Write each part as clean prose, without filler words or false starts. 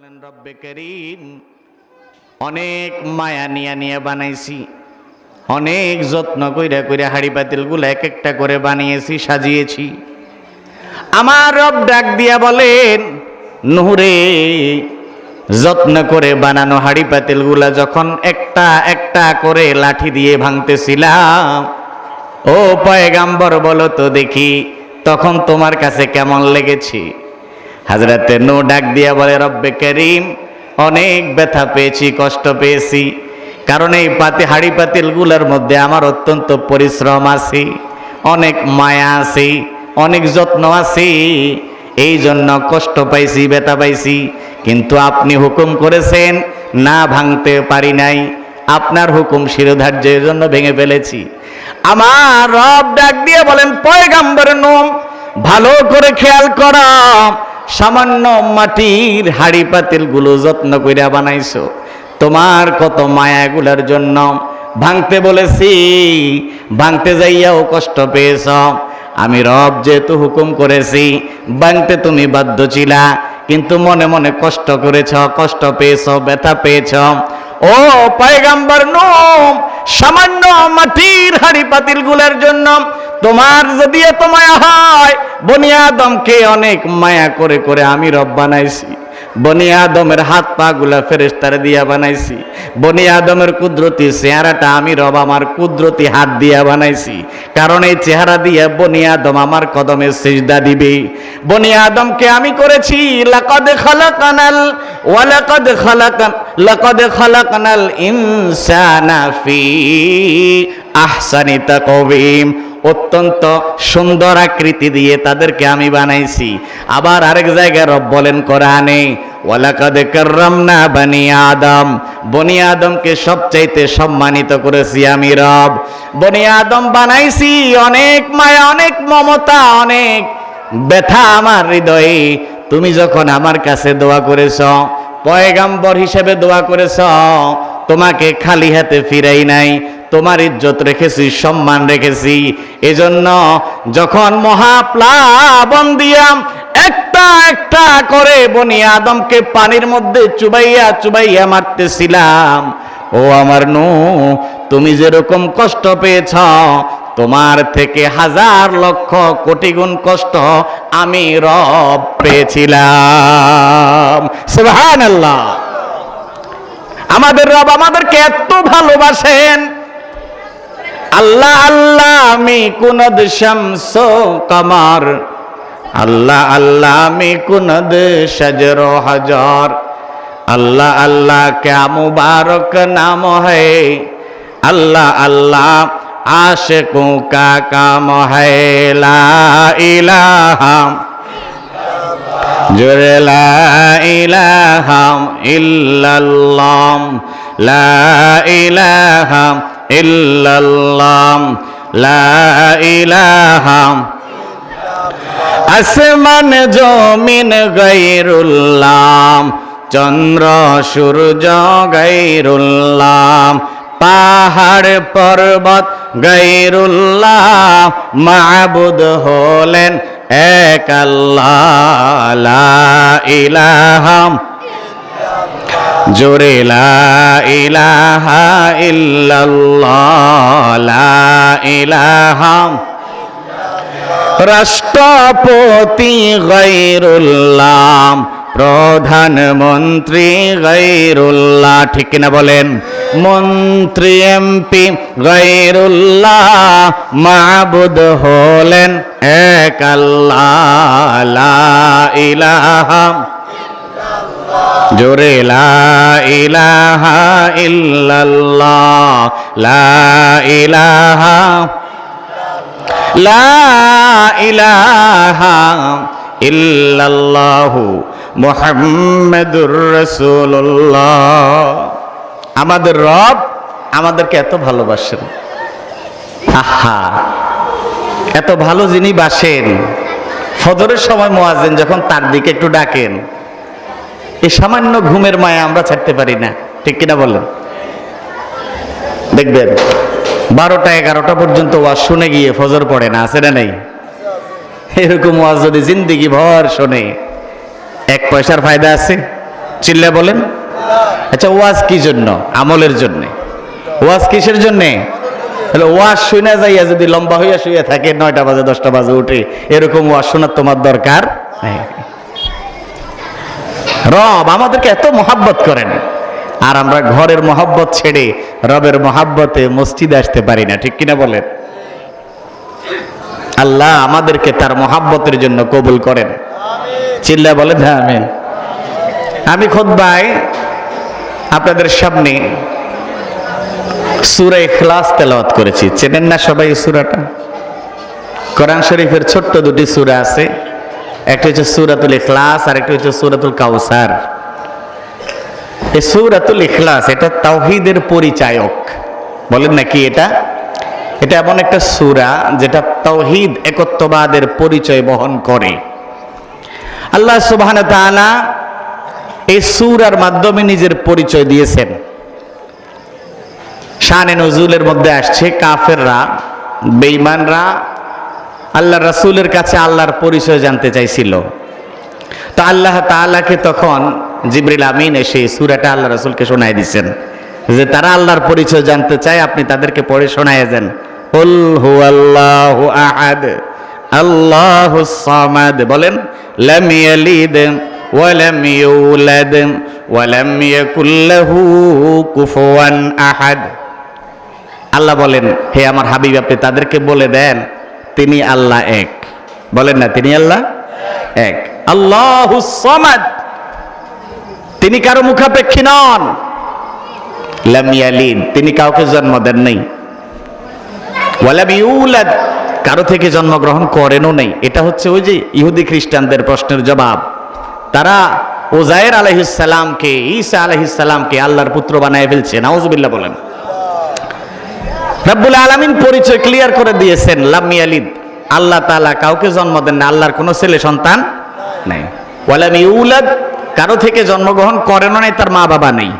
বলেন রব্বে করিম, অনেক মায়া নিয়া নিয়া বানাইছি, অনেক যত্ন কইরা কইরা হাড়ি পাতিলগুলো এক একটা করে বানিয়েছি, সাজিয়েছি। আমার রব ডাক দিয়া বলেন, নুরে যত্ন করে বানানো হাড়ি পাতিলগুলা যখন একটা একটা করে লাঠি দিয়ে ভাঙতেছিলাম, ও পয়গাম্বর বলো তো দেখি তখন তোমার কাছে কেমন লেগেছে? হযরতে নূহ ডাক দিয়া বলে, রব্বে করিম, অনেক ব্যথা পেয়েছি, কষ্ট পেয়েছি, কারণ এই হাড়ি পাতিলগুলোর মধ্যে আমার অত্যন্ত পরিশ্রম আছে, অনেক মায়া আছে, অনেক যত্ন আছে, এই জন্য কষ্ট পাইছি, ব্যথা পাইছি। কিন্তু আপনি হুকুম করেছেন, না ভাঙতে পারি নাই, আপনার হুকুম শিরোধার্যের জন্য ভেঙে ফেলেছি। আমার রব ডাক দিয়ে বলেন, পয়গাম্বর নূহ, ভালো করে খেয়াল করো, সামান্য মাটির হাড়ি পাতিলগুলো যত্ন কইরা বানাইছো, তোমার কত মায়াগুলার জন্য ভাঙতে বলেছি, ভাঙতে যাইয়াও কষ্ট পেয়েছ। আমি রব যেহেতু হুকুম করেছি, ভাঙতে তুমি বাধ্য ছিলা, কিন্তু মনে মনে কষ্ট করেছ, কষ্ট পেয়েছ, ব্যথা পেয়েছ। ও পয়গাম্বর নূহ, সামান্য মাটির হাড়ি পাতিলগুলোর জন্য তোমার যদি এত মায়া হয়, বনি আদমকে অনেক মায়া করে করে আমি রব বানাইছি। বনি আদমের হাত পা গুলা ফেরেশতারে দিয়া বানাইছি। বনি আদমের কুদরতি চেহারাটা আমি রব আমার কুদরতি হাত দিয়া বানাইছি, কারণ এই চেহারা দিয়ে বনি আদম আমার কদমে সিজদা দিবে। বনি আদমকে আমি করেছি লাকাদ খালাকানাল ইনসানা ফি আহসানি তাকওয়িম, অত্যন্ত সুন্দর আকৃতি দিয়ে তাদেরকে আমি বানাইছি। আবার আরেক জায়গায় রব বলেন কোরআনে, ওয়ালাকাদ কাররামনা বনি আদম, বনি আদমকে সবচাইতে সম্মানিত করেছি আমি রব। বনি আদম বানাইছি অনেক মায়া, অনেক মমতা, অনেক ব্যথা আমার হৃদয়ে। তুমি যখন আমার কাছে দোয়া করেছ, পয়গাম্বর হিসেবে দোয়া করেছ, তোমাকে খালি হাতে ফিরাই নাই, তোমার ইজ্জত রেখেছি, সম্মান রেখেছি। এজন্য যখন মহাপ্লাবন দিয়াম একটা একটা করে বনি আদমকে পানির মধ্যে চুবাইয়া চুবাইয়া মারতেছিলাম, ও আমার নূহ, তুমি যেরকম কষ্ট পেয়েছ, তোমার থেকে হাজার লক্ষ কোটি গুণ কষ্ট আমি রব পেয়েছিলাম। সুবহানাল্লাহ। আমাদের রব আমাদেরকে এত ভালোবাসেন। আল্লাহ আল্লাহ আমি কুনদ শামস কমর, আল্লাহ আল্লাহ আমি কুনদ শজর হাজার, আল্লাহ আল্লাহ क्या मुबारक नाम है, अल्लाह अल्लाह आशिकों का काम है, ला इलाहा जुरे ला इलाहा इल्लल्लाह, ला इलाहा इल्लल्लाह, ला इलाहा। আসমান জমিন গায়রুল্লাহ, চন্দ্র সূর্য গায়রুল্লাহ, পাহাড় পর্বত গায়রুল্লাহ, মাবুদ হলেন এক আল্লাহ, লা ইলাহা জোরে লা ইলাহা ইল্লাল্লাহ, লা ইলাহা। রাষ্ট্রপতি গায়রুল্লাহ, প্রধানমন্ত্রী গায়রুল্লাহ, ঠিক কিনা বলেন? মন্ত্রী এমপি গায়রুল্লাহ, মাবুদ হলেন এক আল্লাহ, লা ইলাহা জোরে লা ইলাহা ইল্লাল্লাহ, লা ইলাহা লা ইলাহা ইল্লাল্লাহু মুহাম্মাদুর রাসূলুল্লাহ। আমাদের রব আমাদেরকে এত ভালোবাসেন। আহা, এত ভালো যিনি বাসেন, ফজরের সময় মুয়াজ্জিন যখন তার দিকে একটু ডাকেন, এই সামান্য ঘুমের মায়া আমরা ছাড়তে পারি না, ঠিক কিনা বলেন? দেখবেন 12টা 11টা পর্যন্ত ওয়াজ শুনে গিয়ে ফজর পড়ে না, আছে না নেই? এরকম ওয়াজ যদি জিন্দেগি ভর শোনে, এক পয়সার ফায়দা আছে? চিল্লা বলেন। আচ্ছা ওয়াজ কি জন্য? আমলের জন্য। ওয়াজ কিসের জন্যে? ওয়াজ শুনে যাইয়া যদি লম্বা হইয়া শুয়ে থাকে 9টা বাজে 10টা বাজে উঠে, এরকম ওয়াজ শোনার তোমার দরকার নেই। রব আমাদেরকে এত মহাব্বত করেন, আর আমরা ঘরের মহাব্বত ছেড়ে রবের মহাব্বতে মসজিদে আসতে পারি না, ঠিক কিনা বলেন? আল্লাহ আমাদেরকে তার মহাব্বতের জন্য কবুল করেন, চিল্লা বলেন হ্যাঁ আমিন। আমি খুতবায় আপনাদের সামনে সূরা ইখলাস তেলাওয়াত করেছি। চেনেন না সবাই সূরাটা? কোরআন শরীফের ছোট্ট দুটি সূরা আছে, একটা হচ্ছে সূরাতুল ইখলাস আর একটা হচ্ছে সূরাতুল কাউসার। এই সূরাতুল ইখলাস এটা তাওহীদের পরিচায়ক, বলেন না কি এটা? এটা এমন একটা সূরা যেটা তাওহীদ একত্ববাদের পরিচয় বহন করে। আল্লাহ সুবহানাহু ওয়া তাআলা এই সূরার মাধ্যমে নিজের পরিচয় দিয়েছেন। শানে নজুলের মধ্যে আসছে কাফেররা, বেঈমানরা আল্লাহর রাসূলের কাছে আল্লাহর পরিচয় জানতে চাইছিল। তো আল্লাহ তাআলাকে তখন জিবরিল আমিন এসে সূরাটা আল্লাহ রাসূলকে শোনায় দিয়েছেন যে তারা আল্লাহর পরিচয় জানতে চায়, আপনি তাদেরকে পড়ে শোনায় দেন। কুল হুয়াল্লাহু আহাদ আল্লাহুস সামাদ, বলেন লাম ইয়ালিদ ওয়া লাম ইউলাদ ওয়া লাম ইয়াকুল লাহু কুফুয়ান আহাদ। আল্লাহ বলেন হে আমার হাবিব আপনি তাদেরকে বলে দেন তিনি আল্লাহ এক। বলেন না তিনি আল্লাহ এক। আল্লাহুস সামাদ, তিনি কারো মুখাপেক্ষী নন। লাম ইয়ালিদ, তিনি কাউকে জন্ম দেন নাই। ওয়া লাম ইউলাদ, কারো থেকে জন্মগ্রহণ করেনও নাই। এটা হচ্ছে ওই যে ইহুদি খ্রিস্টানদের প্রশ্নের জবাব। তারা উযায়ের আলাইহিস সালামকে, ঈসা আলাইহিস সালামকে আল্লাহর পুত্র বানায় ফেলছে, নাউযুবিল্লাহ বলেন। রব্বুল আলামিন পরিচয় ক্লিয়ার করে দিয়েছেন, লাম ইয়ালিদ, আল্লাহ তাআলা কাউকে জন্ম দেন না, আল্লাহর কোনো ছেলে সন্তান নাই। ওয়া লাম ইউলাদ, কারো থেকে জন্মগ্রহণ করেনও নাই, তার মা বাবা নেই।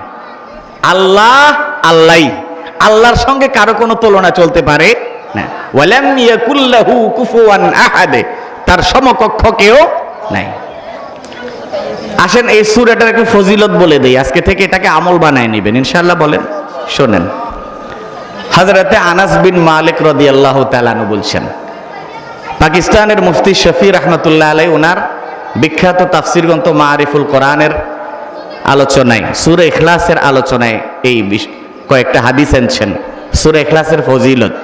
আল্লাহ আল্লাহই, আল্লাহর সঙ্গে কারো কোনো তুলনা চলতে পারে না। ওয়া লাম ইয়াকুল লাহু কুফুয়ান আহাদ, তার সমকক্ষ কেউ নাই। আসেন এই সূরাটার একটা ফজিলত বলে দেই, আজকে থেকে এটাকে আমল বানায় নেবেন ইনশাআল্লাহ। বলেন শোনেন, হযরতে আনাস বিন মালিক রাদিয়াল্লাহু তাআলা আনহু বলছেন, পাকিস্তানের মুফতি শফি রাহমাতুল্লাহ আলাইহি ওনার বিখ্যাত তাফসীর গ্রন্থ মারিফুল কোরআনের আলোচনায়, সূরা ইখলাসের আলোচনায় এই কয়েকটা হাদিস এনেছেন সূরা ইখলাসের ফজিলত।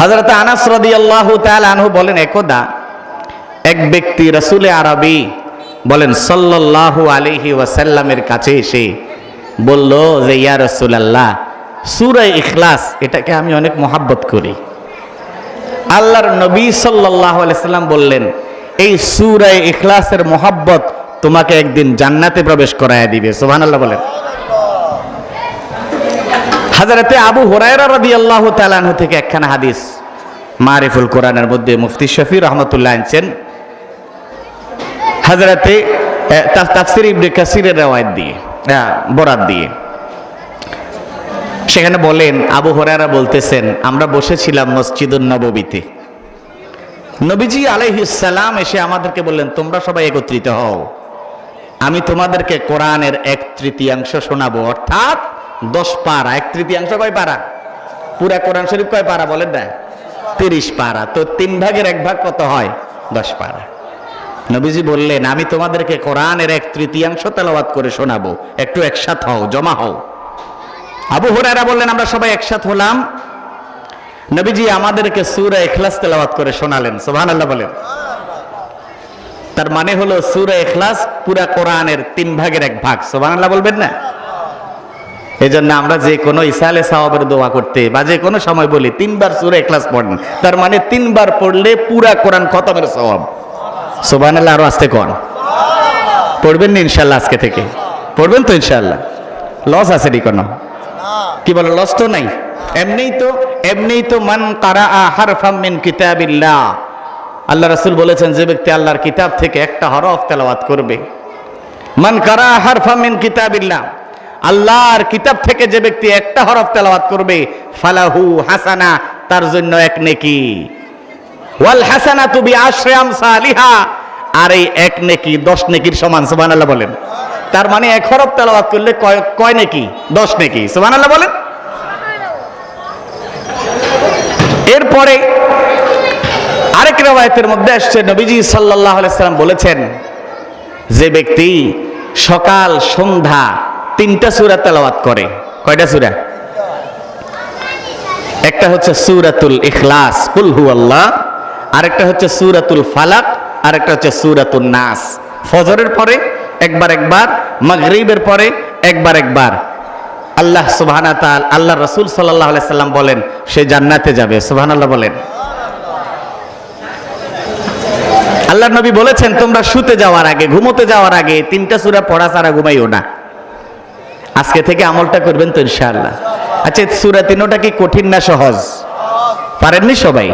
হযরতে আনাস রাদিয়াল্লাহু তাআলা আনহু বলেন, একদা এক ব্যক্তি রাসূলে আরবি বলেন সাল্লাল্লাহু আলাইহি ওয়াসাল্লামের কাছে এসে বলল যে ইয়া রাসূলুল্লাহ, সূরা ইখলাস এটাকে আমি অনেক মহব্বত করি। আল্লাহর নবী সাল্লাল্লাহু আলাইহি সাল্লাম বললেন এই সূরা ইখলাসের মহব্বত তোমাকে একদিন জান্নাতে প্রবেশ করায় দিবে। সুবহানাল্লাহ বলেন। হযরতে আবু হুরায়রা রাদিয়াল্লাহু তাআলা আনহু থেকে একখানা হাদিস মারিফুল কোরআনের মধ্যে মুফতি শফি রাহমাতুল্লাহ আনছেন, হযরতে তাফসীর ইবনে কাসিরের riwayat দিয়ে, বরাত দিয়ে। সেখানে বলেন আবু হুরায়রা বলতেছেন, আমরা বসেছিলাম মসজিদুন নববীতে, নবীজি আলাইহিস সালাম এসে আমাদেরকে বললেন তোমরা সবাই একত্রিত হও, আমি তোমাদেরকে কোরআনের 1/3 শোনাবো। অর্থাৎ 10 পারা। 1/3 কয় পারা? পুরা কোরআন শরীফ কয় পারা বলেন না? 30 পারা। তো 3 ভাগের 1 ভাগ কত হয়? 10 পারা। নবীজি বললেন আমি তোমাদেরকে কোরআনের 1/3 তেলাওয়াত করে শোনাবো, একটু একসাথ হও, জমা হও। আবু হুরায়রা বললেন আমরা সবাই একসাথ হলাম, নবীজি আমাদেরকে সূরা ইখলাস তেলাওয়াত করে শোনালেন। সুবহানাল্লাহ বলেন। তার মানে হলো সূরা ইখলাস পুরা কোরআনের 3 ভাগের 1 ভাগ। সুবহানাল্লাহ বলবেন না? এজন্য আমরা যে কোনো ইসালে সাওয়াবের দোয়া করতে বা যে কোনো সময় বলি 3 বার সূরা ইখলাস পড়েন, তার মানে 3 বার পড়লে পুরা কোরআন খতমের সওয়াব। সুবহানাল্লাহ। আরো আস্তে কোন পড়বেন না ইনশাআল্লাহ? আজকে থেকে পড়বেন তো ইনশাআল্লাহ? লস আছে নি কোনো? কি বলে লস তো নাই। এমনিই তো মান কারাআ হারফাম মিন কিতাবিল্লাহ, আল্লাহ রাসূল বলেছেন যে ব্যক্তি আল্লাহর কিতাব থেকে একটা হরফ তেলাওয়াত করবে, মান কারাআ হারফাম মিন কিতাবিল্লাহ, আল্লাহর কিতাব থেকে যে ব্যক্তি একটা হরফ তেলাওয়াত করবে, ফালাহু হাসানা, তার জন্য 1 নেকি, ওয়াল হাসানাতু বিআশরি আমসালিহা, আর এই 1 নেকি 10 নেকির সমান। সুবহানাল্লাহ বলেন। তার মানে 1 হরফ তেলাওয়াত করলে কয় নেকি? 10 নেকি। সুবহানাল্লাহ বলেন। এরপরে আরেক riwayতের মধ্যে আসছে নবীজি সাল্লাল্লাহু আলাইহি সাল্লাম বলেছেন, যে ব্যক্তি সকাল সন্ধ্যা 3টা সূরা তেলাওয়াত করে। কয়টা সূরা? একটা হচ্ছে সূরাতুল ইখলাস কুল হুয়াল্লাহ, আরেকটা হচ্ছে সূরাতুল ফালাক, আরেকটা হচ্ছে সূরাতুন নাস। ফজরের পরে একবার, মাগরিবের পরে একবার। আল্লাহ সুবহানাহু ওয়া তাআলা, আল্লাহর রাসূল সাল্লাল্লাহু আলাইহি সাল্লাম বলেন সে জান্নাতে যাবে। সুবহানাল্লাহ বলেন। আল্লাহর নবী বলেছেন তোমরা শুতে যাওয়ার আগে, ঘুমোতে যাওয়ার আগে 3টা সূরা পড়া ছাড়া ঘুমাইও না। আজকে থেকে আমলটা করবেন তো ইনশাআল্লাহ। আচ্ছা, সূরা 3টা কি কঠিন না সহজ? পারেননি সবাই?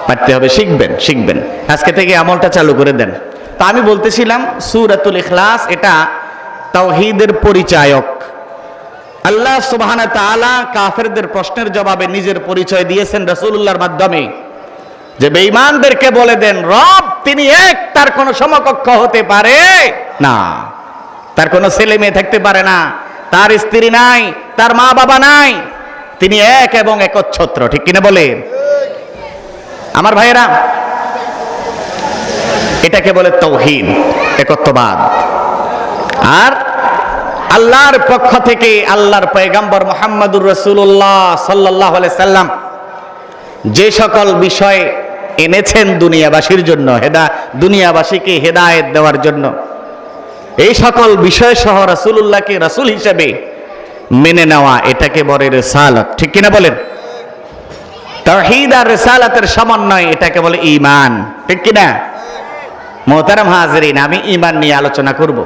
পারতে হবে, শিখবেন। আজকে থেকে আমলটা চালু করে দেন। তা আমি বলতেছিলাম সূরাতুল ইখলাস এটা তাওহীদের পরিচায়ক। আল্লাহ সুবহানাহু ওয়া তাআলা কাফেরদের প্রশ্নের জবাবে নিজের পরিচয় দিয়েছেন রাসূলুল্লাহর মাধ্যমে, যে বেঈমানদেরকে বলে দেন রব তিনি এক, তার কোনো সমকক্ষ হতে পারে না, তার কোনো ছেলে মেয়ে থাকতে পারে না, তার স্ত্রী নাই, তার মা বাবা নাই, তিনি এক এবং একচ্ছত্র। ঠিক কিনা বলে আমার ভাইয়েরা? এটাকে বলে তাওহীদ, একত্ববাদ। আর আল্লাহর পক্ষ থেকে আল্লাহর পয়গম্বর মুহাম্মদুর রাসূলুল্লাহ সাল্লাল্লাহু আলাইহি সাল্লাম যে সকল বিষয় এনেছেন দুনিয়াবাসীর জন্য, দুনিয়াবাসীকে হেদায়েত দেওয়ার জন্য, এই সকল বিষয় সহ রাসূলুল্লাহকে রাসূল হিসেবে মেনে নেওয়া, এটাকে বলে রিসালাত। ঠিক কিনা বলেন? তাওহীদ আর রিসালাতের সমন্বয়, এটাকে বলে ঈমান। ঠিক কিনা? মুহতারাম হাজিরিন, আমি ঈমান নিয়ে আলোচনা করব।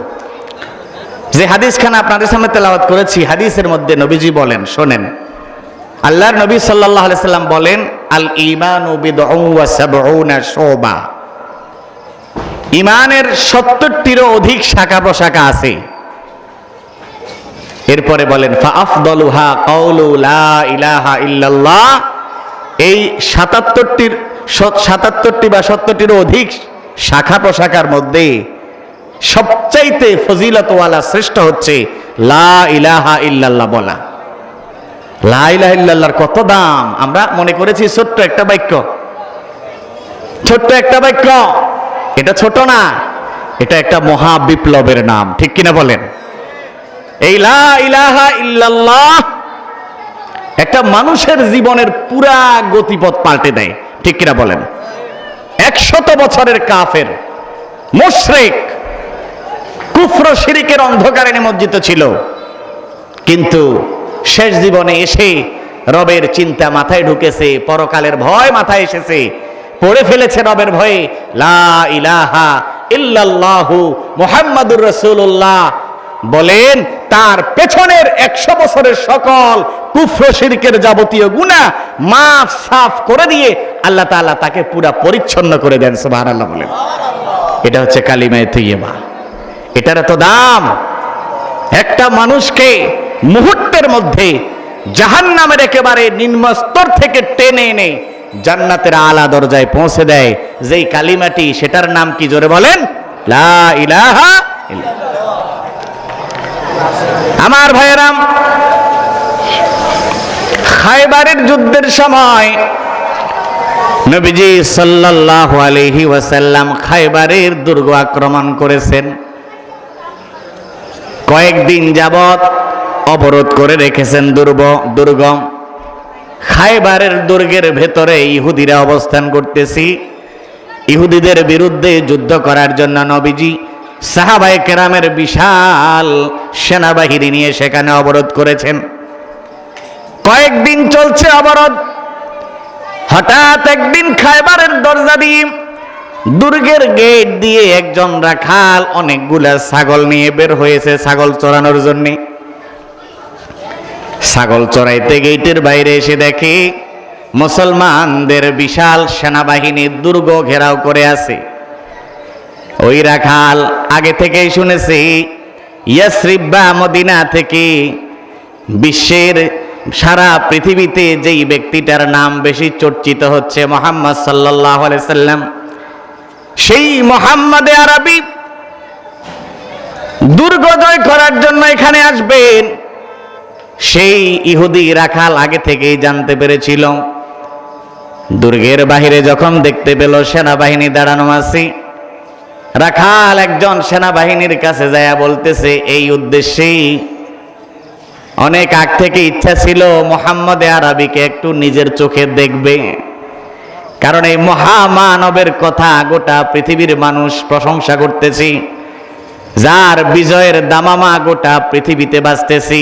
যে হাদিসখানা আপনাদের সামনে তেলাওয়াত করেছি, হাদিসের মধ্যে নবীজি বলেন, শোনেন, আল্লাহর নবী সাল্লাল্লাহু আলাইহি সাল্লাম বলেন আল ঈমানু বিদউন ওয়া সাবউনা শুবা। ঈমানের 70টিরও অধিক শাখা প্রশাখা আছে। এরপরে বলেন ফা আফদালুহা কাউলু লা ইলাহা ইল্লাল্লাহ। এই 77টি বা 70টিরও অধিক শাখা প্রশাখার মধ্যে সবচাইতে ফজিলতওয়ালা শ্রেষ্ঠ হচ্ছে লা ইলাহা ইল্লাল্লাহ বলা। লা ইলাহা ইল্লাল্লাহর কত দাম! আমরা মনে করেছি ছোট্ট একটা বাক্য। এটা ছোট না, এটা একটা মহা বিপ্লবের নাম। ঠিক কিনা বলেন? এই লা ইলাহা ইল্লাল্লাহ একটা মানুষের জীবনের পুরা গতিপথ পাল্টে দেয়। ঠিক কিনা বলেন? 100 বছরের কাফের, মুশরিক, কুফর শিরিকের অন্ধকারে নিমজ্জিত ছিল, কিন্তু শেষ জীবনে এসে রবের চিন্তা মাথায় ঢুকেছে, পরকালের ভয় মাথায় এসেছে, পড়ে ফেলেছে রবের ভয়ে লা ইলাহা ইল্লাল্লাহু মুহাম্মাদুর রাসূলুল্লাহ। বলেন তার পেছনের 100 বছরের সকল কুফর শিরকের যাবতীয় গুনাহ মাফ সাফ করে দিয়ে আল্লাহ তাআলা তাকে পুরা পরিচ্ছন্ন করে দেন। সুবহানাল্লাহ বলেন। এটা হচ্ছে কালিমায়ে তাইয়্যিবা। এটার এত দাম। একটা মানুষকে মুহূর্তের মধ্যে জাহান্নামের একেবারে নিম্ন স্তর থেকে টেনে এনে জান্নাতের আলা দরজায় পৌঁছে দেয় যেই কালিমাটি, সেটার নাম কি? জোরে বলেন, লা ইলাহা ইল্লাল্লাহ। আমার ভাইয়েরাম, খায়বারের যুদ্ধের সময় নবীজি সাল্লাল্লাহু আলাইহি ওয়াসাল্লাম খায়বারের দুর্গ আক্রমণ করেছেন। কয়েকদিন যাবত অবরোধ করে রেখেছেন দুর্গ। খায়বারের দুর্গের ভেতরে ইহুদিরা অবস্থান করতেছি। ইহুদিদের বিরুদ্ধে যুদ্ধ করার জন্য নবীজি সাহাবায়ে কেরামের বিশাল সেনাবাহিনী নিয়ে সেখানে অবরোধ করেছেন। কয়েকদিন চলছে অবরোধ। হঠাৎ একদিন খায়বারের দরজা দিয়ে, দুর্গের গেট দিয়ে একজন রাখাল অনেকগুলা ছাগল নিয়ে বের হয়েছে ছাগল চড়ানোর জন্য। ছাগল চড়াইতে গেটের বাইরে এসে দেখে মুসলমানদের বিশাল সেনাবাহিনী দুর্গ ঘেরাও করে আছে। ওই রাখাল আগে থেকেই শুনেছে ইয়াসরিব বা মদিনা থেকে বিশ্বের সারা পৃথিবীতে যেই ব্যক্তিটার নাম বেশি চর্চিত হচ্ছে মুহাম্মদ সাল্লাল্লাহু আলাইহি সাল্লাম, সেই মুহাম্মদে আরবি দুর্গ জয় করার জন্য এখানে আসবেন। সেই ইহুদি রাখাল আগে থেকেই জানতে পেরেছিল। দুর্গের বাহিরে যখন দেখতে পেল সেনাবাহিনী দাঁড়ানো আছে, রাখাল একজন সেনাবাহিনীর কাছে যায় বলতেছে, এই উদ্দেশ্যেই অনেক আগ থেকে ইচ্ছা ছিল মুহাম্মদ আরবিকে একটু নিজের চোখে দেখবে, কারণ এই মহামানবের কথা গোটা পৃথিবীর মানুষ প্রশংসা করতেছি, যার বিজয়ের দামামা গোটা পৃথিবীতে বাজতেছি।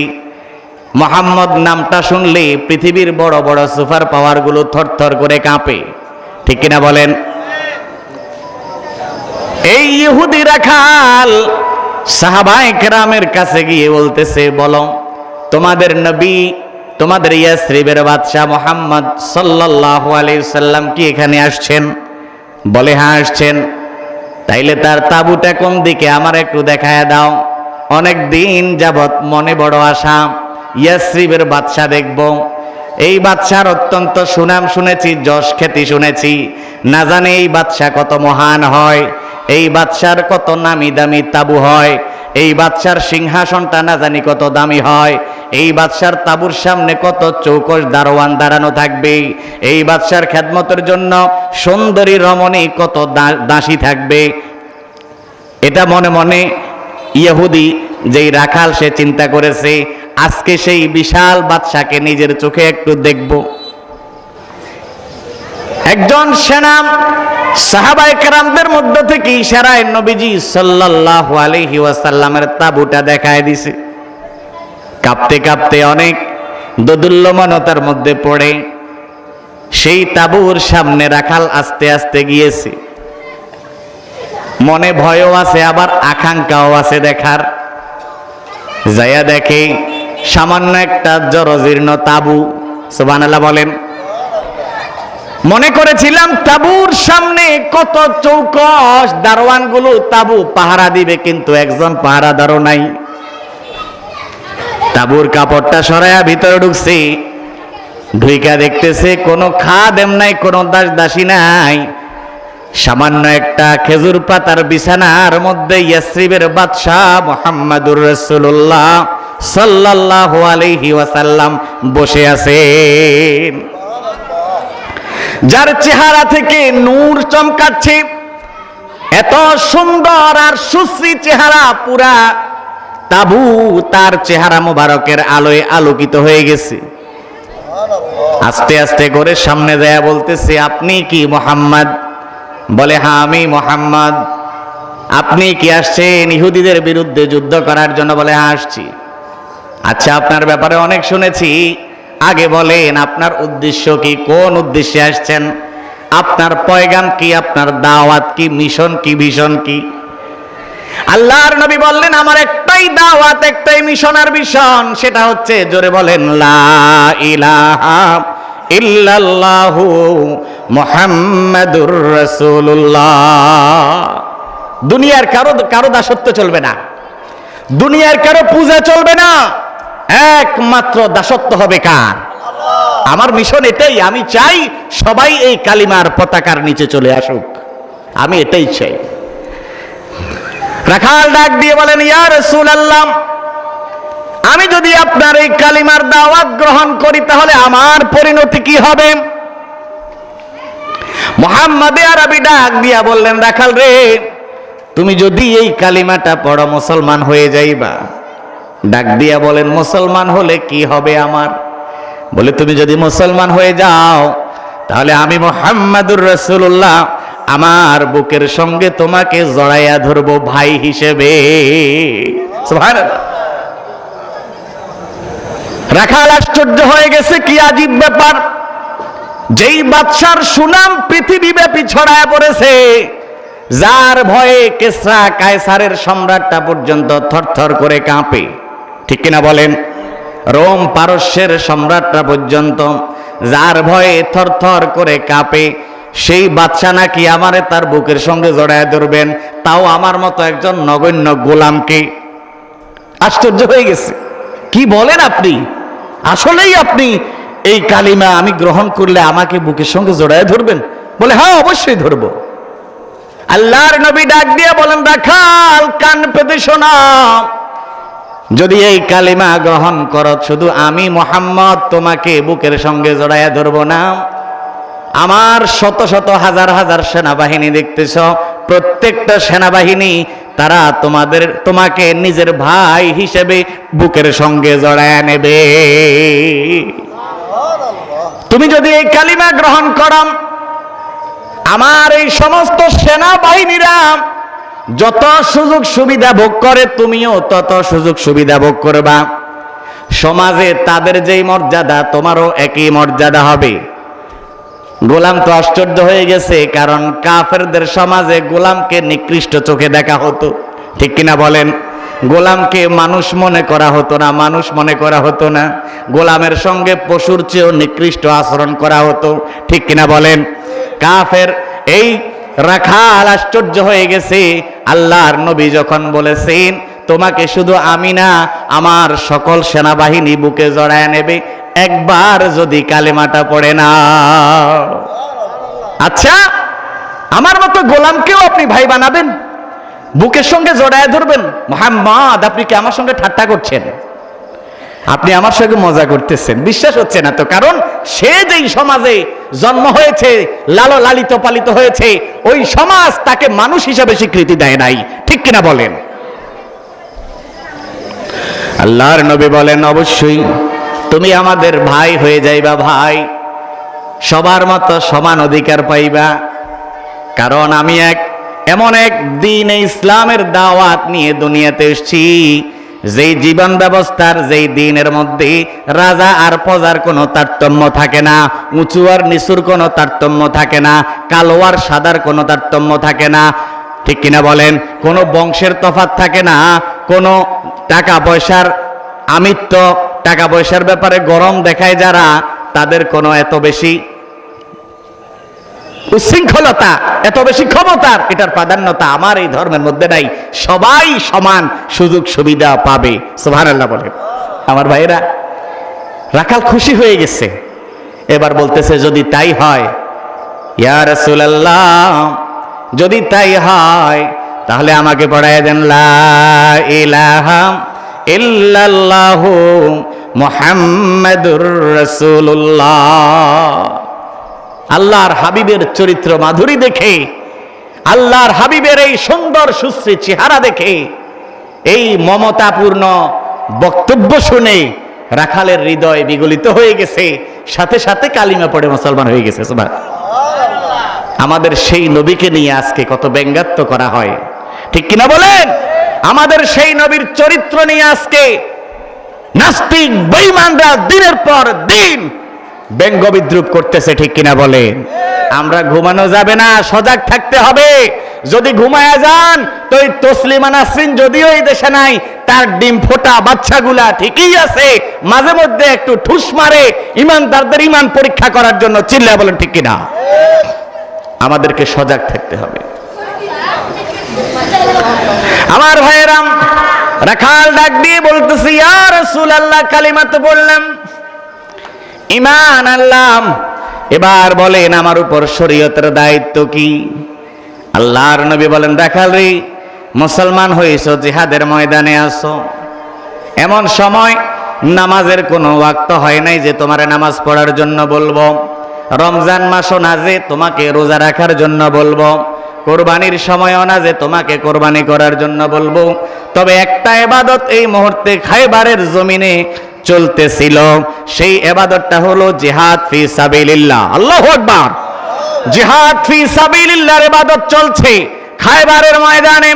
মুহাম্মদ নামটা শুনলে পৃথিবীর বড় বড় সুপার পাওয়ার গুলো থরথর করে কাঁপে, ঠিক কিনা বলেন? এই ইহুদি রাখাল সাহাবায়ে কেরামের কাছে গিয়ে বলতেছে, বলো তোমাদের নবী, তোমাদের ইয়াসরিবের বাদশাহ মুহাম্মদ সাল্লাল্লাহু আলাইহি সাল্লাম কি এখানে আসছেন? বলে হ্যাঁ আসছেন। তাইলে তার তাঁবুটা কোন দিকে আমার একটু দেখায় দাও। অনেক দিন যাবত মনে বড় আশা, ইয়াসরিবের বাদশাহ দেখব। এই বাদশার অত্যন্ত সুনাম শুনেছি, যশ খ্যাতি শুনেছি, না জানি এই বাদশাহ কত মহান হয়, এই বাদশার কত নামি দামি তাবু হয়, এই বাদশার সিংহাসনটা না জানি কত দামি হয়, এই বাদশার তাবুর সামনে কত চৌকস দারোয়ান দাঁড়ানো থাকবে, এই বাদশার খেদমতের জন্য সুন্দরী রমণী কত দাসী থাকবে। এটা মনে মনে ইহুদি যেই রাখাল সে চিন্তা করেছে, আজকে সেই বিশাল বাদশাকে নিজের চোখে একটু দেখব। একজন সেনা সাহাবায়ে কেরামদের মধ্য থেকে ইশারায় নবীজি সাল্লাল্লাহু আলাইহি ওয়াসাল্লামের তাঁবুটা দেখায় দিছে। কাঁপতে কাঁপতে অনেক দোদুল্যমানতার মধ্যে পড়ে সেই তাঁবুর সামনে রাখাল আস্তে আস্তে গিয়েছে। মনে ভয়ও আছে, আবার আকাঙ্ক্ষাও আছে দেখার। যায়া দেখে সামান্য একটা জরাজীর্ণ তাঁবু। সুবহানাল্লাহ বলেন। মনে করেছিলাম তাঁবুর সামনে কত চৌকস দারোয়ানগুলো তাঁবু পাহারা দিবে, কিন্তু একজন পাহারাদারও নাই। তাঁবুর কাপড়টা সরাইয়া ভিতরে ঢুকছে, ঢুইকা দেখতেছে কোনো খাদেম নাই, কোনো দাস দাসী নাই, সামান্য একটা খেজুর পাতার বিছানার মধ্যে ইয়াসরিবের বাদশাহ মুহাম্মাদুর রাসূলুল্লাহ সাল্লাল্লাহু আলাইহি ওয়াসাল্লাম বসে আছেন, যার চেহারা থেকে নূর চমকাচ্ছে। এত সুন্দর আর সুশ্রী চেহারা, পুরা তাবু তার চেহারা মোবারকের আলোয় আলোকিত হয়ে গেছে। আস্তে আস্তে করে সামনে যায় বলতেছে, আপনি কি মুহাম্মদ? বলে হ্যাঁ আমি মুহাম্মদ। আপনি কি আসছেন ইহুদিদের বিরুদ্ধে যুদ্ধ করার জন্য? বলে হ্যাঁ আসছি। আচ্ছা, আপনার ব্যাপারে অনেক শুনেছি, আগে বলেন আপনার উদ্দেশ্য কি, কোন উদ্দেশ্যে আসছেন, আপনার পয়গাম কি, আপনার দাওয়াত কি, মিশন কি, ভিশন কি? আল্লাহর নবী বললেন, আমার একটাই দাওয়াত, একটাই মিশন আর ভিশন, সেটা হচ্ছে, জোরে বলেন, লা ইলাহা ইল্লাল্লাহু মুহাম্মাদুর রাসূলুল্লাহ। দুনিয়ার কারো দাসত্ব চলবে না, দুনিয়ার কারো পূজা চলবে না, একমাত্র দাসত্ব হবে কার? আমার মিশন এটাই। আমি চাই সবাই এই কালিমার পতাকার নিচে চলে আসুক, আমি এটাই চাই। রাখাল ডাক দিয়ে বলেন, ইয়া রাসূলুল্লাহ, আমি যদি আপনার এই কালিমার দাওয়াত গ্রহণ করি তাহলে আমার পরিণতি কি হবে? মুহাম্মদ আরবি ডাক দিয়া বললেন, রাখাল রে, তুমি যদি এই কালিমাটা পড়ো মুসলমান হয়ে যাইবা। ডাক দিয়া বলেন, মুসলমান হলে কি হবে আমার? বলে, তুমি যদি মুসলমান হয়ে যাও তাহলে আমি মুহাম্মাদুর রাসূলুল্লাহ আমার বুকের সঙ্গে তোমাকে জড়াইয়া ধরবো ভাই হিসেবে। সুবহানাল্লাহ। রাখাল আশ্চর্য হয়ে গেছে, কি আজীব ব্যাপার! যেই বাদশার সুনাম পৃথিবীব্যাপী ছড়ায় পড়েছে, যার ভয়ে কিসরা কায়সারের সম্রাটটা পর্যন্ত থরথর করে কাঁপে, ঠিক কিনা বলেন? রোম পারস্যের সম্রাটরা পর্যন্ত যার ভয়ে থরথর করে কাঁপে, সেই বাদশা নাকি আমারে তার বুকের সঙ্গে জড়ায় ধরবেন, তাও আমার মতো একজন নগণ্য গোলামকে। আশ্চর্য হয়ে গেছে, কি বলেন আপনি? আসলেই আপনি এই কালিমা আমি গ্রহণ করলে আমাকে বুকের সঙ্গে জড়ায় ধরবেন? বলে হ্যাঁ, অবশ্যই ধরব। আল্লাহর নবী ডাক দিয়ে বলেন, রাখাল কান পেতে শোনা, যদি এই কালিমা গ্রহণ করো, শুধু আমি মুহাম্মদ তোমাকে বুকের সঙ্গে জড়াইয়া ধরব না, আমার শত শত হাজার হাজার সেনাবাহিনী দেখতেছ, প্রত্যেকটা সেনাবাহিনী তারা তোমাকে নিজের ভাই হিসেবে বুকের সঙ্গে জড়ায় নেবে। তুমি যদি এই কালিমা গ্রহণ করো, আমার এই সমস্ত সেনাবাহিনীরা যত সুযোগ সুবিধা ভোগ করে তুমিও তত সুযোগ সুবিধা ভোগ করবা। সমাজে তাদের যেই মর্যাদা তোমারও একই মর্যাদা হবে। গোলাম তো আশ্চর্য হয়ে গেছে, কারণ কাফেরদের সমাজে গোলামকে নিকৃষ্ট চোখে দেখা হতো, ঠিক কিনা বলেন? গোলামকে মানুষ মনে করা হতো না, মানুষ মনে করা হতো না। গোলামের সঙ্গে পশুর চেয়েও নিকৃষ্ট আচরণ করা হতো, ঠিক কিনা বলেন? কাফের এই রাখাল আশ্চর্য হয়ে গেছে। আল্লাহর নবী যখন বলেছেন তোমাকে শুধু আমি না, আমার সকল সেনাবাহিনী বুকে জড়ায় নেবে, একবার যদি কালেমাটা পড়ে না, আচ্ছা আমার মতো গোলামকেও আপনি ভাই বানাবেন, বুকের সঙ্গে জড়ায় ধরবেন? মুহাম্মদ, আপনি কি আমার সঙ্গে ঠাট্টা করছেন? আপনি আমার সঙ্গে মজা করতেছেন? বিশ্বাস হচ্ছে না তো, কারণ সে যেই সমাজে জন্ম হয়েছে, লালিত পালিত হয়েছে, ওই সমাজ তাকে মানুষ হিসাবে স্বীকৃতি দেয় নাই, ঠিক কিনা বলেন? আল্লাহর নবী বলেন, অবশ্যই তুমি আমাদের ভাই হয়ে যাইবা, ভাই, সবার মতো সমান অধিকার পাইবা। কারণ আমি এমন এক দিন ইসলামের দাওয়াত নিয়ে দুনিয়াতে এসেছি, যেই জীবন ব্যবস্থার, যেই দিনের মধ্যে রাজা আর প্রজার কোনো তারতম্য থাকে না, উঁচু আর নিচুর কোনো তারতম্য থাকে না, কালো আর সাদার কোনো তারতম্য থাকে না, ঠিক কিনা বলেন? কোনো বংশের তফাৎ থাকে না, কোনো টাকা পয়সার আমিত্ব, টাকা পয়সার ব্যাপারে গরম দেখায় যারা, তাদের কোনো এত বেশি উচ্ছৃঙ্খলতা, এত বেশি ক্ষমতার, এটার প্রাধান্যতা আমার এই ধর্মের মধ্যে নাই। সবাই সমান সুযোগ সুবিধা পাবে। সুবহানাল্লাহ বলেন। আমার ভাইরা, রাখাল খুশি হয়ে গেছে। এবার বলতেছে, যদি তাই হয় ইয়া রাসূলুল্লাহ, যদি তাই হয় তাহলে আমাকে পড়ায় দেন লা ইলাহা ইল্লাল্লাহু মুহাম্মাদুর রাসূলুল্লাহ। আল্লাহর হাবিবের চরিত্র মাধুরী দেখে, আল্লাহর হাবিবের এই সুন্দর সুশ্রী চেহারা দেখে, এই মমতাপূর্ণ বক্তব্য শুনে রাখালের হৃদয় বিগলিত হয়ে গেছে, সাথে সাথে কালিমা পড়ে মুসলমান হয়ে গেছে। আমাদের সেই নবীকে নিয়ে আজকে কত ব্যঙ্গাত্ব করা হয়, ঠিক কিনা বলেন? আমাদের সেই নবীর চরিত্র নিয়ে আজকে নাস্তিক বেঈমানরা দিনের পর দিন ব্যঙ্গ বিদ্রুপ করতেছে, ঠিক কিনা বলেন? আমরা ঘুমানো যাবে না, সজাগ থাকতে হবে। যদি ঘুমায়া যান তো এই তসলিমা নাসরিন যদিও এই দেশে নাই, তার ডিম ফোটা বাচ্চাগুলা ঠিকই আছে, মাঝে মধ্যে একটু ঠুস মারে ইমানদারদের ইমান পরীক্ষা করার জন্য। চিল্লায়া বলেন ঠিক কিনা? আমাদেরকে সজাগ থাকতে হবে। আমার ভাইয়েরাম, রাখাল ডাক দিয়ে বলতেছি, ইয়া রাসূলুল্লাহ, কালিমা তো বললাম, ঈমান আনলাম, এবার বলেন আমার উপর শরীয়তের দায়িত্ব কি? আল্লাহর নবী বলেন, রাখাল রে, মুসলমান হইছো, জিহাদের ময়দানে আছো, এমন সময় নামাজের কোনো ওয়াক্ত হয় নাই যে তোমারে নামাজ পড়ার জন্য বলবো, রমজান মাসও না যে তোমাকে রোজা রাখার জন্য বলবো, কোরবানির সময়ও না যে তোমাকে কোরবানি করার জন্য বলবো। তবে একটা ইবাদত এই মুহূর্তে খায়বারের জমিনে চলতেছিল, সেই ইবাদতটা হলো জিহাদ ফি সাবিলিল্লাহ। আল্লাহু আকবার। জিহাদ ফি সাবিলিল্লাহর ইবাদত চলছে খায়বারের ময়দানে।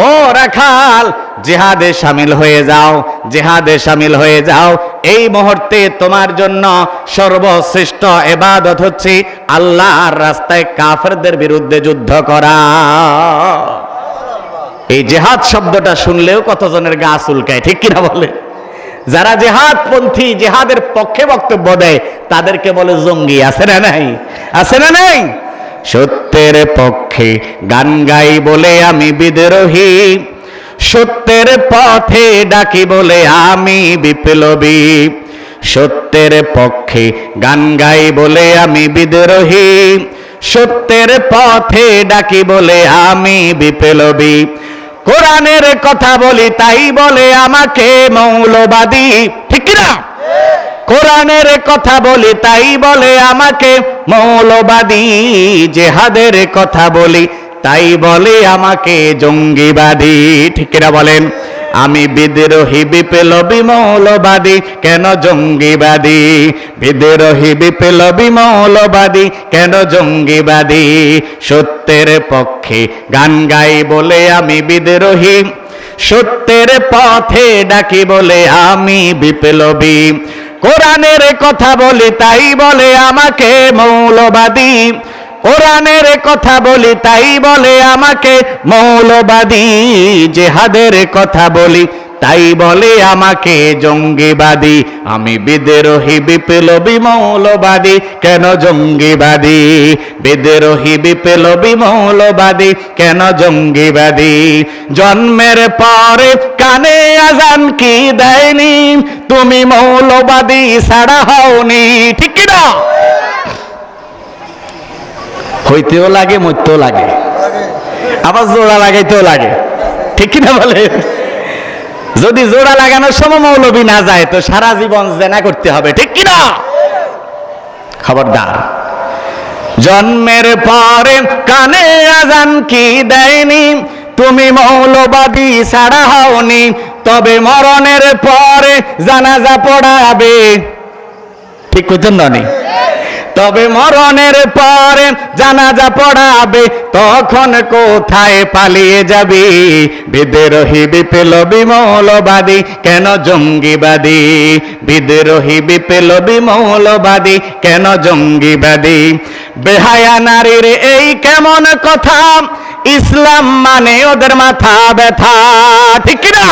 ও রাখাল, জিহাদে শামিল হয়ে যাও, জিহাদে শামিল হয়ে যাও। এই মুহূর্তে তোমার জন্য সর্বশ্রেষ্ঠ ইবাদত হচ্ছে আল্লাহর রাস্তায় কাফেরদের বিরুদ্ধে যুদ্ধ করা। এই জিহাদ শব্দটা শুনলেও কতজনের গা চুলকায়, ঠিক কিনা বলে? যারা জিহাদ পন্থী, জিহাদের পক্ষে বক্তব্য দেয়, তাদেরকে বলে জঙ্গি। আছে না নাই? আছে না নাই? সত্যের পক্ষে গান গাই বলে আমি বিদ্রোহী, সত্যের পথে ডাকি বলে আমি বিপ্লবী, সত্যের পক্ষে গান গাই বলে আমি বিদ্রোহী, সত্যের পথে ডাকি বলে আমি বিপ্লবী। কোরআনের কথা বলি তাই বলে আমাকে মৌলবাদী, ঠিক কি না? কোরআনের কথা বলি তাই বলে আমাকে মৌলবাদী, জেহাদের কথা বলি তাই বলে আমাকে জঙ্গিবাদী, ঠিক কিনা বলেন? আমি বিদ্রোহী বিপ্লবী মৌলবাদী, কেন জঙ্গিবাদী? বিদ্রোহী বিপ্লবী মৌলবাদী, কেন জঙ্গিবাদী? সত্যের পক্ষে গান গাই বলে আমি বিদ্রোহী, সত্যের পথে ডাকি বলে আমি বিপ্লবী। কোরআনের কথা বলি তাই বলে আমাকে মৌলবাদী, কোরআনের কথা বলি তাই বলে আমাকে মৌলবাদী, জেহাদের কথা বলি তাই বলে আমাকে জঙ্গিবাদী। আমি বিদ্রোহী বিপ্লবী মৌলবাদী, কেন জঙ্গিবাদী? বিদ্রোহী বিপ্লবী মৌলবাদী, কেন জঙ্গিবাদী? জন্মের পরে কানে আজান কি দেয়নি, তুমি মৌলবাদী ছাড়া হওনি, ঠিক কি না? হইতেও লাগে, মরতেও লাগে, আবার জোড়া লাগাইতেও লাগে, ঠিক কিনা বলে? যদি জোড়া লাগানোর সময় মৌলবী না যায় তো সারা জীবন জেনা করতে হবে, ঠিক কিনা? খবরদার। জন্মের পরে কানে আজান কি দেয়নি, তুমি মৌলবাদী ছাড়া হওনি, তবে মরণের পরে জানাজা পড়াবে, ঠিক করছেন না? তবে মরণের পরে জানাজা পড়াবে, তখন কোথায় পালিয়ে যাবি? বিদ্রোহী বিপ্লবী মৌলবাদী, কেন জঙ্গিবাদী? বিদ্রোহী বিপ্লবী মৌলবাদী, কেন জঙ্গিবাদী? বেহায়া নারীর এই কেমন কথা, ইসলাম মানে ওদের মাথা ব্যথা, ঠিক কিনা?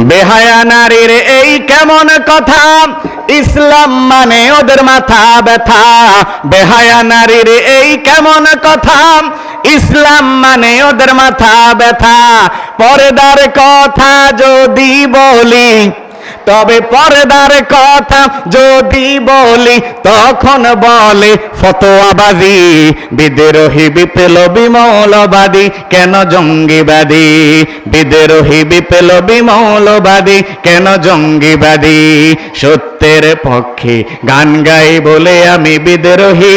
বেহায়া নারীর এই কেমন কথা, ইসলাম মানে ওদের মাথা ব্যথা। বেহায়া নারীর এই কেমন কথা, ইসলাম মানে ওদের মাথা ব্যথা। পর্দার কথা যদি বলি, তবে পর্দার কথা যদি বলি, তখন বলে ফতোয়াবাজি। বিদ্রোহী বিপ্লবী মৌলবাদী, কেন জঙ্গিবাদী? বিদ্রোহী বিপ্লবী মৌলবাদী, কেন জঙ্গিবাদী? সত্যের পক্ষে গান গাই বলে আমি বিদ্রোহী,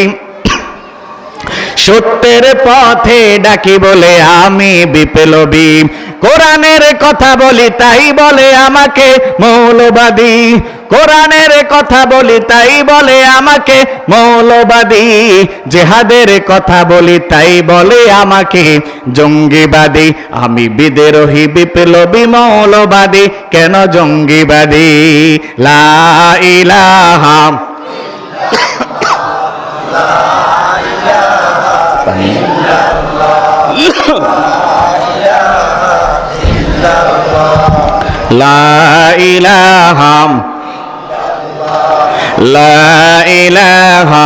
সত্যের পথে ডাকি বলে আমি বিপ্লবী। কোরআনের কথা বলি তাই বলে আমাকে মৌলবাদী, কোরআনের কথা বলি তাই বলে আমাকে মৌলবাদী, জেহাদের কথা বলি তাই বলে আমাকে জঙ্গিবাদী। আমি বিদ্রোহী বিপ্লবী মৌলবাদী, কেন জঙ্গিবাদী? লা ইলাহা লা ইলাহা লা ইলাহা